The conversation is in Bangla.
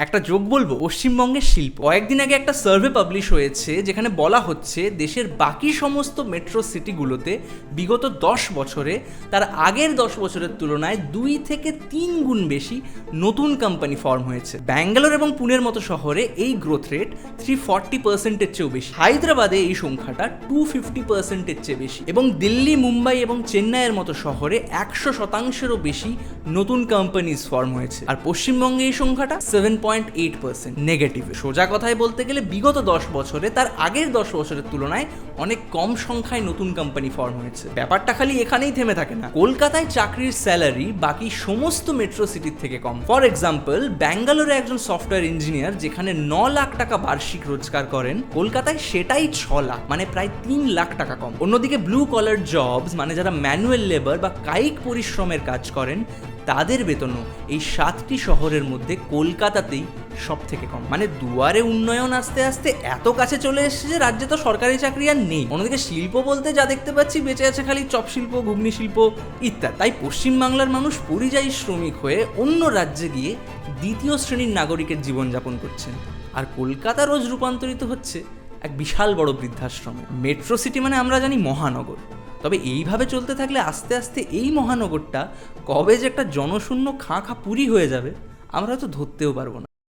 একটা যোগ বলবো, পশ্চিমবঙ্গের শিল্প। কয়েকদিন আগে একটা সার্ভে পাবলিশ হয়েছে যেখানে বলা হচ্ছে দেশের বাকি সমস্ত মেট্রো সিটিগুলোতে বিগত 10 বছরে তার আগের 10 বছরের তুলনায় 2 থেকে 3 গুণ বেশি নতুন কোম্পানি ফর্ম হয়েছে। ব্যাঙ্গালোর এবং পুনের মতো শহরে এই গ্রোথ রেট 340%-এর চেয়েও বেশি। হায়দ্রাবাদে এই সংখ্যাটা 250%-এর চেয়ে বেশি, এবং দিল্লি, মুম্বাই এবং চেন্নাইয়ের মতো শহরে 100%-এরও বেশি নতুন কোম্পানিজ ফর্ম হয়েছে। আর পশ্চিমবঙ্গে এই সংখ্যাটা 7.8% নেগেটিভ। সোজা কথায় বলতে গেলে বিগত 10 বছরে তার আগের 10 বছরের তুলনায় অনেক কম সংখ্যায় নতুন কোম্পানি ফর্ম হয়েছে। ব্যাপারটা খালি এখানেই থেমে থাকে না। কলকাতায় চাকরির স্যালারি বাকি সমস্ত মেট্রো সিটির থেকে কম। ফর এক্সাম্পল, ব্যাঙ্গালোরে একজন সফটওয়্যার ইঞ্জিনিয়ার যেখানে 9 লাখ টাকা বার্ষিক রোজগার করেন, কলকাতায় সেটাই 6 লাখ, মানে প্রায় 3 লাখ টাকা কম। অন্যদিকে ব্লু কলার জবস, মানে যারা ম্যানুয়াল লেবার বা কায়িক পরিশ্রমের কাজ করেন, তাদের বেতনও এই 7টি শহরের মধ্যে কলকাতাতেই সব থেকে কম। মানে দুয়ারে উন্নয়ন আস্তে আস্তে এত কাছে চলে এসেছে যে রাজ্যে তো সরকারি চাকরি আর নেই। অন্যদিকে শিল্প বলতে যা দেখতে পাচ্ছি বেঁচে আছে খালি চপ শিল্প, ঘুগনি শিল্প ইত্যাদি। তাই পশ্চিমবাংলার মানুষ পরিযায়ী শ্রমিক হয়ে অন্য রাজ্যে গিয়ে দ্বিতীয় শ্রেণীর নাগরিকের জীবনযাপন করছেন, আর কলকাতা রোজ রূপান্তরিত হচ্ছে এক বিশাল বড় বৃদ্ধাশ্রমে। মেট্রো সিটি মানে আমরা জানি মহানগর, তবে এইভাবে চলতে থাকলে আস্তে আস্তে এই মহানগরটা কবে যে একটা জনশূন্য খাঁ পুরী হয়ে যাবে আমরা হয়তো ধরতেও পারবো না।